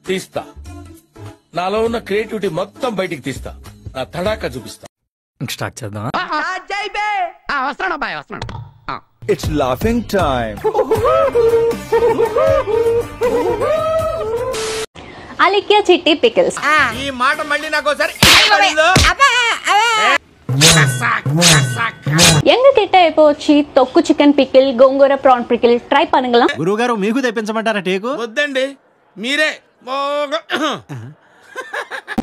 తీస్తా, నాలో ఉన్న క్రియేటివిటీ మొత్తం బయటికి తీస్తా, నా తడాకా చూపిస్తా. స్టార్ట్ చేద్దాం. It's laughing time. అలిక్యా చిట్టి పికిల్స్. ఈ మాట మళ్ళీ నాకు ఒకసారి. యంగ్ కిట్ అయిపోవచ్చి తొక్కు chicken pickle, gongura prawn pickle try పనుగల. గురుగారు మీకు తెప్పించమంటారా టేకు? వద్దండి, మీరే.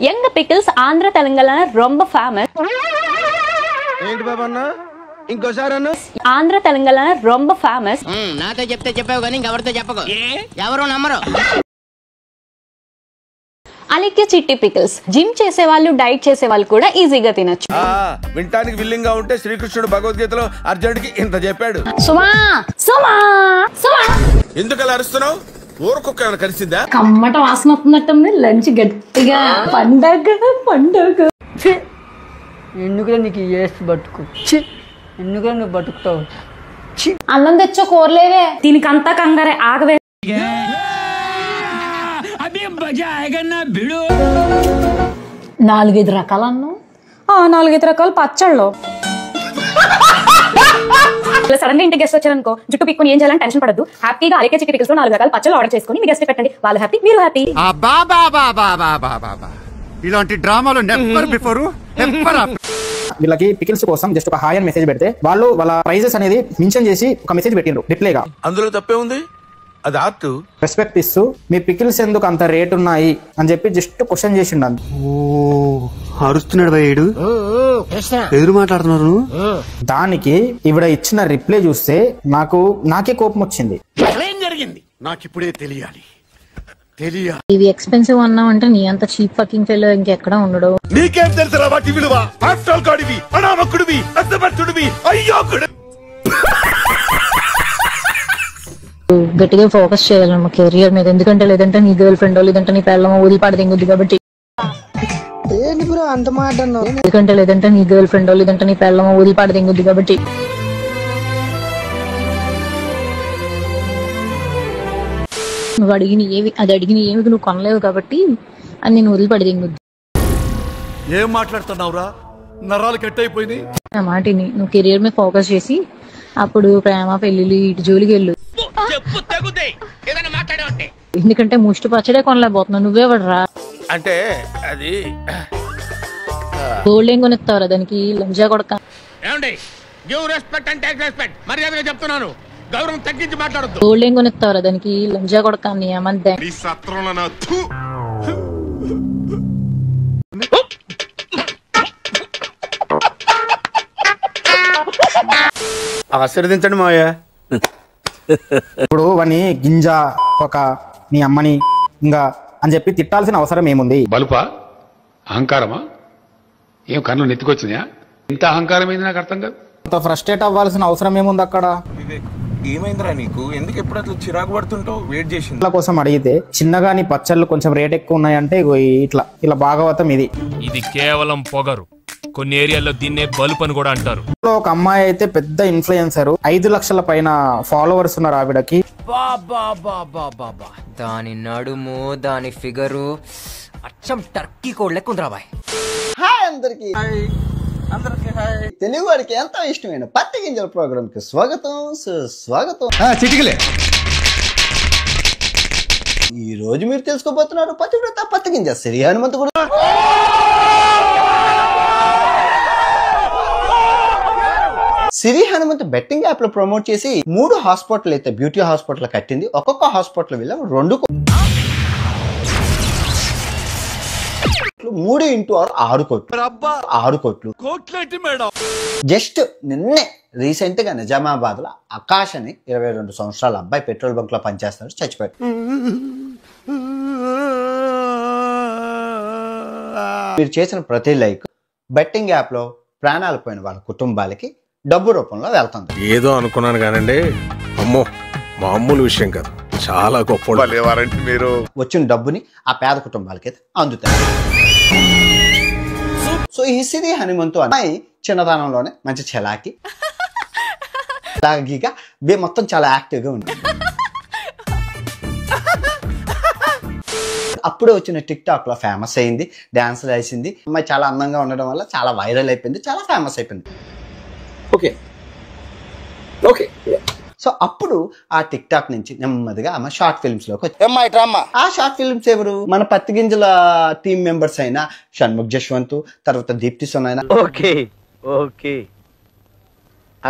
యంగ్ పికిల్స్ ఆంధ్ర తెలంగాణ రొంబ ఫేమస్. ఏంటి బాబన్న ఇంకోసారి ఆంధ్ర తెలంగాణ రొంబ ఫేమస్. నాతో చెప్తే చెప్పావు కానీ ఇంకెవరితో చెప్పకు, ఎవరు నమ్మరు. అలిక్యా చిట్టి పికిల్స్ జిమ్ చేసే వాళ్ళు, డైట్ చేసే వాళ్ళు కూడా ఈజీగా తినొచ్చు. వింటానికి విల్లింగ్ గా ఉంటే శ్రీకృష్ణుడు భగవద్గీతలో అర్జునుడికి ఇంత చెప్పాడు. సుమా సుమా సుమా ఎందుకు అలా అరుస్తున్నావు? ఊరుకొక్క ఏమైనా కలిసిందా? కమ్మట వాసన వస్తున్నట్టుంది. లంచ్ గట్టిగా. పండగ పండగ. ఎందుకులే నీకు ఏసి బతుకు, ఎందుకులే నువ్వు బతుకుతావు. అన్నం తెచ్చో కూరలేవే, దీనికంతా కంగారే. ఆగవే. 4-5 రకాల అన్నం, 4-5 రకాల పచ్చళ్ళు. సడన్ గా ఇంటికి గెస్ట్ వచ్చారనుకో, జుట్టు పిక్కుని ఏం చేయాలని టెన్షన్ పడద్దు. హ్యాపీగా అలిక్యా చిట్టి పికిల్స్ లో 4 రకాల పచ్చళ్ళు ఆర్డర్ చేసుకుని మీ గెస్ట్ పెట్టండి. వాళ్ళు హ్యాపీ, మీరు హ్యాపీ. ఇలాంటి డ్రామాలు నెవర్ బిఫోర్ నెవర్ ఆఫ్టర్. వీళ్ళకి పికిల్స్ కోసం జస్ట్ ఒక హాయ్ అని మెసేజ్ పెడితే వాళ్ళు వాళ్ళ ప్రైజెస్ అనేది మెన్షన్ చేసి ఒక మెసేజ్ పెట్టిండ్రు రిప్లైగా. అందులో తప్పే ఉంది, అది ఆర్ట్. రెస్పెక్ట్ ఇస్తూ మీ పికిల్స్ ఎందుకు అంత రేట్ ఉన్నాయి అని చెప్పి జస్ట్ క్వశ్చన్ చేసిండు. అరుస్తున్నాడు భయ్యుడు, ఎదురు మాట్లాడుతున్నారు. దానికి ఇవిడ ఇచ్చిన రిప్లై చూస్తే నాకే కోపం వచ్చింది. ఏం జరిగింది నాకు ఇప్పుడే తెలియాలి. ఇవి ఎక్స్పెన్సివ్ అన్నావు అంటే నీ అంత చీప్ ఫకింగ్ ఫెలో ఇంకెక్కడ ఉండడు. నీకేం తెలుసురా వాటి విలువ? ఆఫ్టర్ గాడివి, అనామకుడివి, అసమర్థుడివి, అయ్యోకుడు. గట్టిగా ఫోకస్ చేయాలమ్మా కెరియర్ మీద, ఎందుకంటే లేదంటే నీ గర్ల్ ఫ్రెండ్ లేదంటే నీ పిల్లమో వదిలిపాడు దింగుద్ది కాబట్టి. అంత మాట ఎందుకంటే లేదంటే నీ గర్ల్ ఫ్రెండ్ లేదంటే నీ పిల్లమో వదిలిపాడు దింగుద్ది కాబట్టి. నువ్వు అడిగిన ఏమి నువ్వు కొనలేవు కాబట్టి అది నేను వదిలిపడి దింగుద్ది. ఏం మాట్లాడుతున్నావురా? నరాలు కట్ అయిపోయింది. ఆ మాటిని నువ్వు కెరియర్ మీద ఫోకస్ చేసి అప్పుడు ప్రేమ పెళ్లిళ్ళు ఇటు జోలికి వెళ్ళు. ఎందుకంటే ముష్టి పచ్చడే కొనలేకపోతున్నావు. నువ్వే పడరా అంటే అది గోల్డ్ ఏం కొనిస్తావురా దానికి? లంజా కొడక. చెప్తున్నాను, గౌరవం తగ్గించి మాట్లాడద్దు. గోల్డ్ ఏం కొనిస్తావురా దానికి? లంజా కొడక. నీ ఏమంతే ఆశీర్వదించండి మావయ్య. ఇప్పుడు వాని గింజ ఒక నీ అమ్మని ఇంకా అని చెప్పి తిట్టాల్సిన అవసరం ఏముంది? బలుపా? అహంకారమా? ఏం కన్ను నెత్తికొచ్చినాయా? ఇంత అహంకారం ఏంది నాకు అర్థం కాదు. ఫ్రస్ట్రేట్ అవ్వాల్సిన అవసరం ఏముంది అక్కడ? ఏమైందిరా నీకు? ఎందుకు ఎప్పుడు అట్లా చిరాకు పడుతుంటావు? వెయిట్ చేసింది కోసం అడిగితే చిన్నగా నీ పచ్చళ్ళు కొంచెం రేట్ ఎక్కువ ఉన్నాయంటే ఇట్లా భాగవతం ఇది. ఇది కేవలం పొగరు. కొన్ని ఏరియాల్లో దీన్నే బలుపు అని కూడా అంటారు. ఒక అమ్మాయి అయితే పెద్ద ఇన్ఫ్లుయెన్సర్, 5 లక్షల పైన ఫాలోవర్స్ ఉన్నారు ఆవిడకి. దాని నడుము, దాని ఫిగరు అచ్చం టర్కీ కోళ్ళెక్కుందిరా బాయ్. హాయ్ అందరికి, తెలుగు వాడికి ఎంతో ఇష్టమైన పత్తి గింజల ప్రోగ్రామ్ కి స్వాగతం, సుస్వాగతం. ఈ రోజు మీరు తెలుసుకోబోతున్నారు పతివ్రత పత్తి గింజ సిరి హనుమంతు గురించి. సిరి హనుమంత్ బెట్టింగ్ యాప్ లో ప్రమోట్ చేసి 3 హాస్పిటల్ అయితే బ్యూటీ హాస్పిటల్ కట్టింది. ఒక్కొక్క హాస్పిటల్ వీళ్ళ 2 3 ఇంటూ 6 కోట్లు. 6 కోట్లు. జస్ట్ నిన్నే రీసెంట్ గా నిజామాబాద్ లో ఆకాష్ అని 22 సంవత్సరాల అబ్బాయి పెట్రోల్ బంక్ లో పనిచేస్తాడు, చచ్చిపోయాడు. మీరు చేసిన ప్రతి లైక్ బెట్టింగ్ యాప్ లో ప్రాణాలు పోయిన వాళ్ళ కుటుంబాలకి డబ్బు రూపంలో వెళ్తుంది. ఏదో అనుకున్నాను కానండి, అమ్మో మామూలు విషయం కాదు, చాలా గొప్ప. మీరు వచ్చిన డబ్బుని ఆ పేద కుటుంబాలకి అందుతాయి. సో ఈ సిరి హనుమంతు అమ్మాయి చిన్నతనంలోనే మంచి చలాకి మొత్తం చాలా యాక్టివ్ గా ఉంటుంది. అప్పుడే వచ్చిన టిక్ టాక్ లో ఫేమస్ అయింది, డాన్సులు వేసింది. అమ్మాయి చాలా అందంగా ఉండడం వల్ల చాలా వైరల్ అయిపోయింది, చాలా ఫేమస్ అయిపోయింది. ఓకే సో అప్పుడు ఆ టిక్ టాక్ నుంచి నెమ్మదిగా ఆమె షార్ట్ ఫిల్మ్స్ లోకి వచ్చి ఆ షార్ట్ ఫిల్మ్స్ ఎవరు? మన పత్తి గింజల టీమ్ మెంబర్స్ అయిన షణ్ముఖ్ జశ్వంత్, తర్వాత దీప్తి సునైనా. ఓకే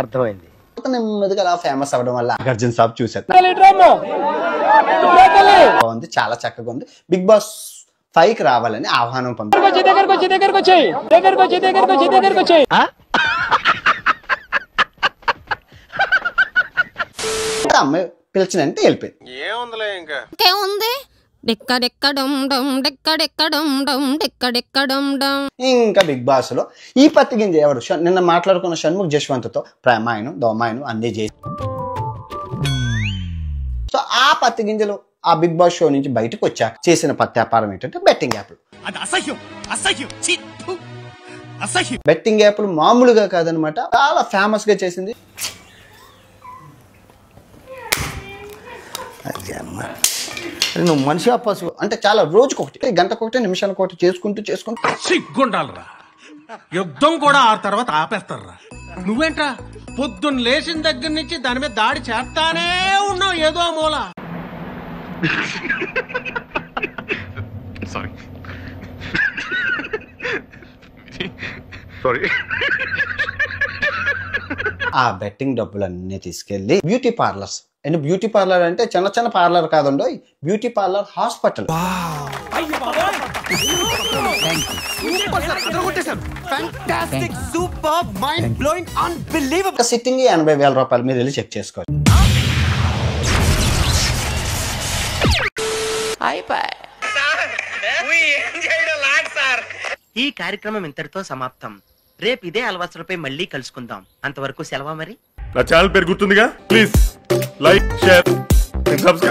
అర్థమైంది. నెమ్మదిగా అలా ఫేమస్ అవ్వడం వల్ల నాగార్జున సాబ్ చూశారు, బాగుంది, చాలా చక్కగా ఉంది, బిగ్ బాస్ 5 కి రావాలని ఆహ్వానం పొందారు. అమ్మాయి పిలిచినంటే వెళ్ళిపోయింది. ఇంకా బిగ్ బాస్ లో ఈ పత్తి గింజ ఎవరు? నిన్న మాట్లాడుకున్న షణ్ముఖ్ జశ్వంత్ తో ప్రేమాయను దోమాయను అన్ని చేసి, సో ఆ పత్తి గింజలు ఆ బిగ్ బాస్ షో నుంచి బయటకు వచ్చాక చేసిన పత్యాపారం ఏంటంటే బెట్టింగ్ యాప్లు. బెట్టింగ్ యాప్లు మామూలుగా కాదనమాట, చాలా ఫేమస్ గా చేసింది. నువ్వు మనిషి పశువు అంటే చాలా రోజుకొకటి, గంటకొకటి, నిమిషాలకొకటి చేసుకుంటూ సిగ్గుండాలరా, యుద్ధం కూడా ఆ తర్వాత ఆపేస్తారా. నువ్వేంట్రా పొద్దున్న లేచిన దగ్గర నుంచి దాని మీద దాడి చేస్తానే ఉన్నావు ఏదో మూల. ఆ బెట్టింగ్ డబ్బులన్నీ తీసుకెళ్లి beauty parlours, and beauty parlour అంటే చిన్న చిన్న పార్లర్ కాదండో, బ్యూటీ పార్లర్ హాస్పిటల్. సిట్టింగ్ 80,000 రూపాయలు, మీరు వెళ్ళి చెక్ చేసుకోవాలి. ఈ కార్యక్రమం ఇంతటితో సమాప్తం. రేపు ఇదే అలవాసులపై మళ్ళీ కలుసుకుందాం. అంతవరకు సెలవు మరి. నా ఛానల్ పేరు గుర్తుందిగా, ప్లీజ్ లైక్, షేర్, సబ్స్క్రైబ్.